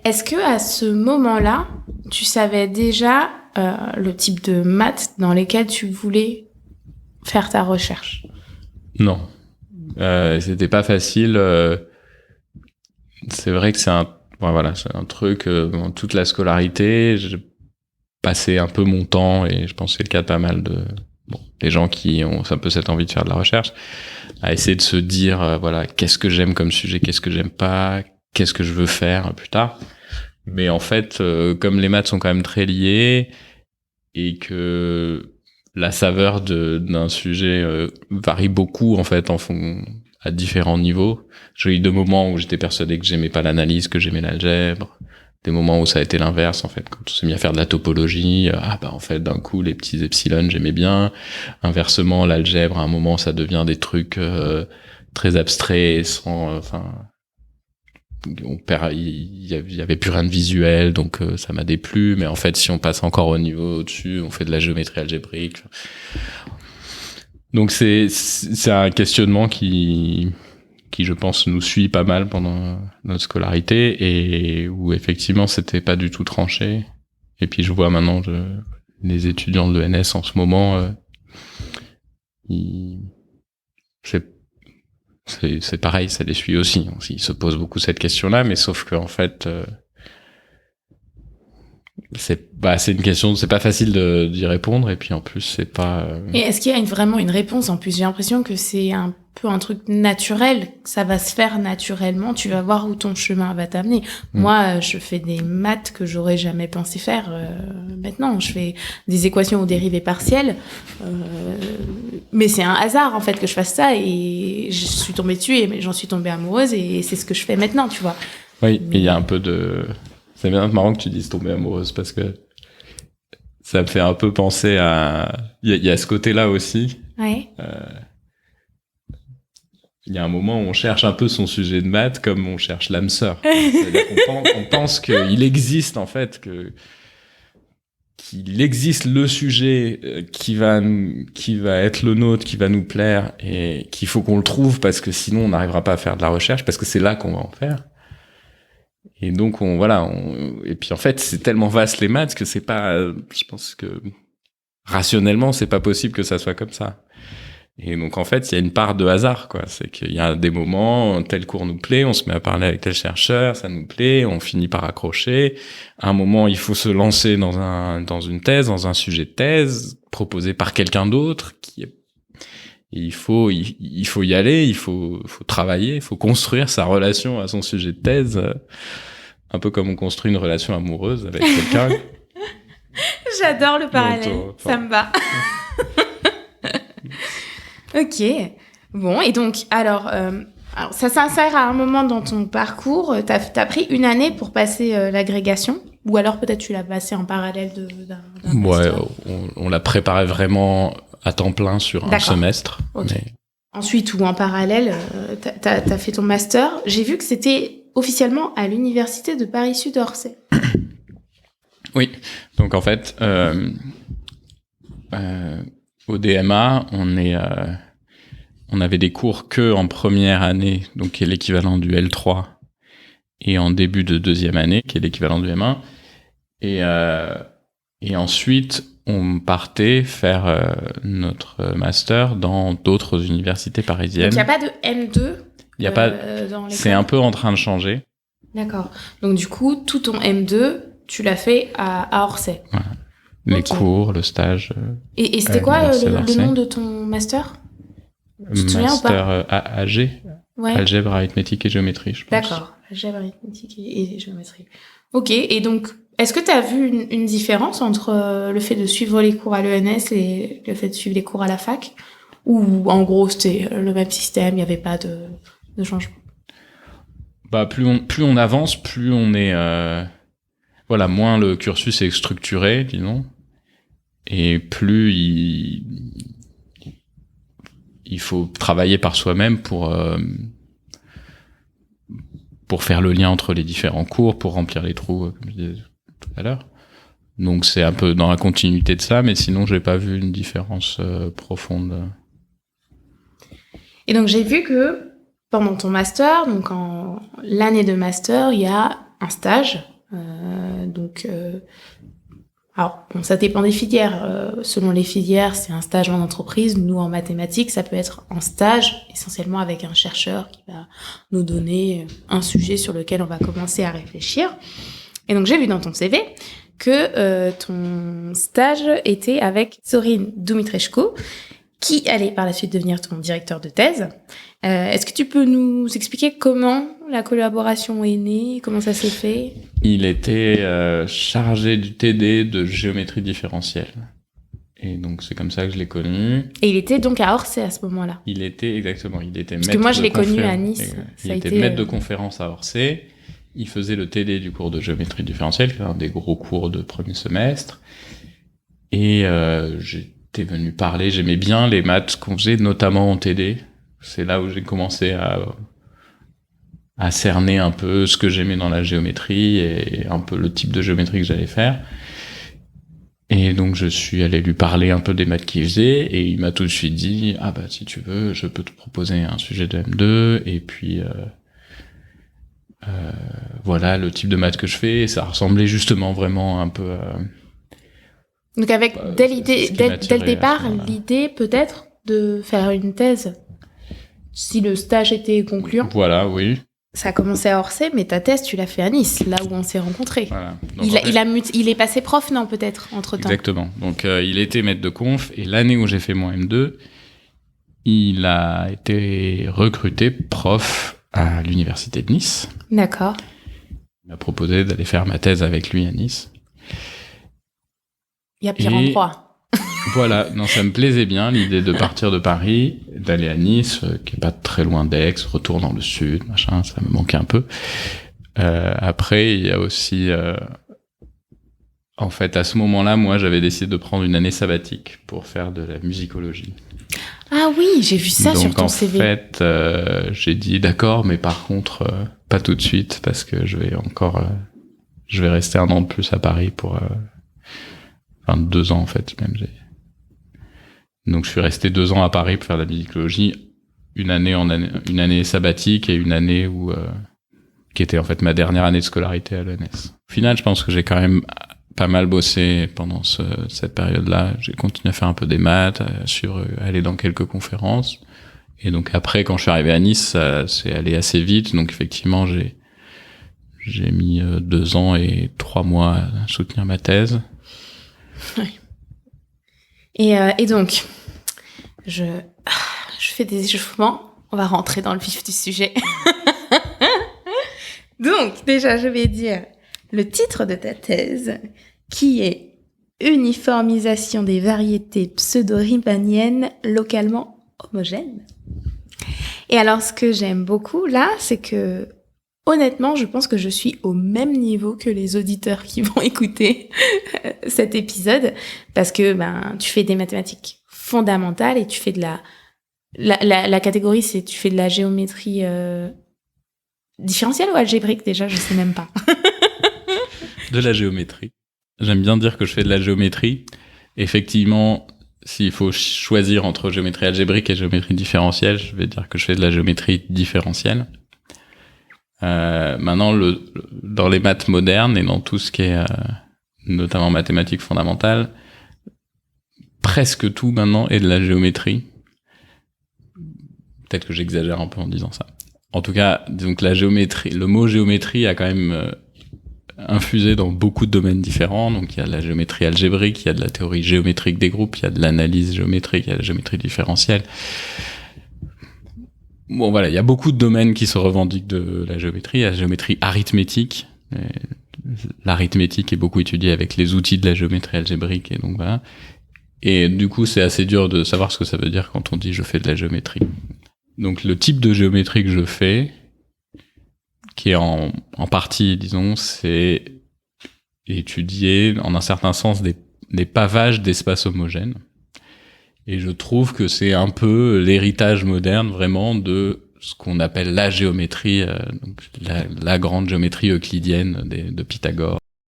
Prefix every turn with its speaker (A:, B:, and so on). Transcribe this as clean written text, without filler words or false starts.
A: Est-ce que à ce moment-là, tu savais déjà le type de maths dans lesquels tu voulais faire ta recherche?
B: Non. C'était pas facile. C'est vrai que c'est un truc, dans toute la scolarité, je passais un peu mon temps, et je pense que c'est le cas de pas mal des gens qui ont un peu cette envie de faire de la recherche, à essayer de se dire, qu'est-ce que j'aime comme sujet, qu'est-ce que j'aime pas, qu'est-ce que je veux faire plus tard. Mais en fait, comme les maths sont quand même très liés, et que la saveur d'un sujet varie beaucoup, en fait, à différents niveaux. J'ai eu des moments où j'étais persuadé que j'aimais pas l'analyse, que j'aimais l'algèbre. Des moments où ça a été l'inverse, en fait. Quand on s'est mis à faire de la topologie, en fait, d'un coup, les petits epsilon, j'aimais bien. Inversement, l'algèbre, à un moment, ça devient des trucs très abstraits, il y avait plus rien de visuel, donc ça m'a déplu. Mais en fait, si on passe encore au niveau au-dessus, on fait de la géométrie algébrique. Donc c'est un questionnement qui je pense nous suit pas mal pendant notre scolarité, et où effectivement c'était pas du tout tranché. Et puis je vois maintenant les étudiants de l'ENS en ce moment, c'est pareil, ça les suit aussi. Ils se posent beaucoup cette question-là, mais sauf que en fait, c'est une question, c'est pas facile d'y répondre, et puis en plus c'est pas.
A: Et est-ce qu'il y a vraiment une réponse? En plus, j'ai l'impression que c'est un peu un truc naturel, que ça va se faire naturellement. Tu vas voir où ton chemin va t'amener. Moi, je fais des maths que j'aurais jamais pensé faire. Maintenant, je fais des équations aux dérivées partielles, mais c'est un hasard en fait que je fasse ça, et je suis tombée dessus et j'en suis tombée amoureuse, et c'est ce que je fais maintenant, tu vois.
B: Oui, mais il y a un peu de. C'est bien marrant que tu dises tomber amoureuse, parce que ça me fait un peu penser à. Il y a ce côté-là aussi.
A: Ouais.
B: Il y a un moment où on cherche un peu son sujet de maths comme on cherche l'âme sœur. C'est-à-dire qu'on pense qu'il existe, en fait, qu'il existe le sujet qui va être le nôtre, qui va nous plaire, et qu'il faut qu'on le trouve, parce que sinon on n'arrivera pas à faire de la recherche, parce que c'est là qu'on va en faire. Et donc et puis en fait c'est tellement vaste les maths que c'est pas, je pense que rationnellement c'est pas possible que ça soit comme ça. Et donc en fait il y a une part de hasard, quoi. C'est qu'il y a des moments, tel cours nous plaît, on se met à parler avec tel chercheur, ça nous plaît, on finit par accrocher. À un moment il faut se lancer dans une thèse, dans un sujet de thèse proposé par quelqu'un d'autre et il faut y aller, il faut travailler, il faut construire sa relation à son sujet de thèse, un peu comme on construit une relation amoureuse avec quelqu'un.
A: J'adore le parallèle, ça me va. Ok. Bon, et donc, alors ça s'insère à un moment dans ton parcours. T'as pris une année pour passer l'agrégation, ou alors peut-être tu l'as passé en parallèle d'un master.
B: On l'a préparé vraiment à temps plein sur un semestre.
A: Okay. Mais... Ensuite, ou en parallèle, t'as fait ton master. J'ai vu que c'était officiellement à l'université de Paris-Sud Orsay.
B: Oui, donc en fait, au DMA, on avait des cours que en première année, donc qui est l'équivalent du L3, et en début de deuxième année, qui est l'équivalent du M1. Et ensuite, on partait faire notre master dans d'autres universités parisiennes.
A: Donc il n'y a pas de M2
B: Il y a pas. Dans c'est un peu en train de changer.
A: D'accord. Donc du coup, tout ton M2, tu l'as fait à Orsay.
B: Voilà. Les cours, le stage.
A: Et c'était quoi le nom de ton master? Tu te souviens ou pas?
B: AG. Ouais. Algèbre, arithmétique et géométrie, je pense.
A: D'accord. Algèbre, arithmétique et géométrie. Ok. Et donc, est-ce que tu as vu une différence entre le fait de suivre les cours à l'ENS et le fait de suivre les cours à la fac? Ou en gros, c'était le même système, il n'y avait pas de changement?
B: Plus on avance, plus on est... moins le cursus est structuré, disons. Et plus il faut travailler par soi-même pour faire le lien entre les différents cours, pour remplir les trous, comme je disais tout à l'heure. Donc c'est un peu dans la continuité de ça, mais sinon j'ai pas vu une différence profonde.
A: Et donc j'ai vu que pendant ton master, donc en l'année de master, il y a un stage Alors, bon, ça dépend des filières. Selon les filières, c'est un stage en entreprise. Nous, en mathématiques, ça peut être en stage, essentiellement avec un chercheur qui va nous donner un sujet sur lequel on va commencer à réfléchir. Et donc, j'ai vu dans ton CV que ton stage était avec Zorin Dumitrescu, qui allait par la suite devenir ton directeur de thèse. Est-ce que tu peux nous expliquer comment la collaboration est née, comment ça s'est fait ?
B: Il était chargé du TD de géométrie différentielle. Et donc, c'est comme ça que je l'ai connu.
A: Et il était donc à Orsay à ce moment-là.
B: Il était maître de conférence.
A: Parce que moi, je l'ai connu à Nice.
B: Il était maître de conférence à Orsay. Il faisait le TD du cours de géométrie différentielle, qui est un des gros cours de premier semestre. Et j'étais venu parler, j'aimais bien les maths qu'on faisait, notamment en TD. C'est là où j'ai commencé à cerner un peu ce que j'aimais dans la géométrie et un peu le type de géométrie que j'allais faire. Et donc je suis allé lui parler un peu des maths qu'il faisait et il m'a tout de suite dit « Ah bah si tu veux, je peux te proposer un sujet de M2 et puis voilà le type de maths que je fais. » Et ça ressemblait justement vraiment un peu à...
A: Donc avec dès le départ, l'idée peut-être de faire une thèse, si le stage était concluant.
B: Voilà, oui.
A: Ça a commencé à Orsay, mais ta thèse, tu l'as fait à Nice, là où on s'est rencontrés.
B: Voilà. Donc,
A: il est passé prof, non, peut-être, entre-temps.
B: Exactement. Donc, il était maître de conf, et l'année où j'ai fait mon M2, il a été recruté prof à l'université de Nice.
A: D'accord.
B: Il m'a proposé d'aller faire ma thèse avec lui à Nice.
A: Il y a pire endroit.
B: Voilà, non, ça me plaisait bien, l'idée de partir de Paris, d'aller à Nice, qui est pas très loin d'Aix, retour dans le sud, machin, ça me manquait un peu. Après, il y a aussi... en fait, à ce moment-là, moi, j'avais décidé de prendre une année sabbatique pour faire de la musicologie.
A: Ah oui, j'ai vu ça sur ton CV.
B: Donc, en fait, j'ai dit, d'accord, mais par contre, pas tout de suite, parce que je vais rester un an de plus à Paris pour... Enfin, 2 ans, en fait, même. Donc, je suis resté 2 ans à Paris pour faire de la musicologie, une année sabbatique et une année qui était en fait ma dernière année de scolarité à l'ENS. Au final, je pense que j'ai quand même pas mal bossé pendant cette période-là. J'ai continué à faire un peu des maths, aller dans quelques conférences. Et donc après, quand je suis arrivé à Nice, ça s'est allé assez vite. Donc effectivement, j'ai mis 2 ans et 3 mois à soutenir ma thèse.
A: Oui. Et donc, je fais des échauffements. On va rentrer dans le vif du sujet. Donc, déjà, je vais dire le titre de ta thèse, qui est « Uniformisation des variétés pseudo-riemanniennes localement homogènes ». Et alors, ce que j'aime beaucoup, là, c'est que, honnêtement, je pense que je suis au même niveau que les auditeurs qui vont écouter cet épisode, parce que tu fais des mathématiques fondamentales et tu fais de la catégorie, c'est tu fais de la géométrie différentielle ou algébrique déjà, je sais même pas.
B: De la géométrie. J'aime bien dire que je fais de la géométrie. Effectivement, s'il faut choisir entre géométrie algébrique et géométrie différentielle, je vais dire que je fais de la géométrie différentielle. Maintenant, dans les maths modernes et dans tout ce qui est notamment mathématiques fondamentales, presque tout maintenant est de la géométrie. Peut-être que j'exagère un peu en disant ça. En tout cas, donc la géométrie, le mot géométrie a quand même infusé dans beaucoup de domaines différents. Donc il y a de la géométrie algébrique, il y a de la théorie géométrique des groupes, il y a de l'analyse géométrique, il y a de la géométrie différentielle. Bon voilà, il y a beaucoup de domaines qui se revendiquent de la géométrie. Il y a la géométrie arithmétique. L'arithmétique est beaucoup étudiée avec les outils de la géométrie algébrique, et donc voilà. Et du coup, c'est assez dur de savoir ce que ça veut dire quand on dit je fais de la géométrie. Donc le type de géométrie que je fais, qui est en partie, disons, c'est étudier en un certain sens des pavages d'espaces homogènes. Et je trouve que c'est un peu l'héritage moderne vraiment de ce qu'on appelle la géométrie, donc la grande géométrie euclidienne de Pythagore.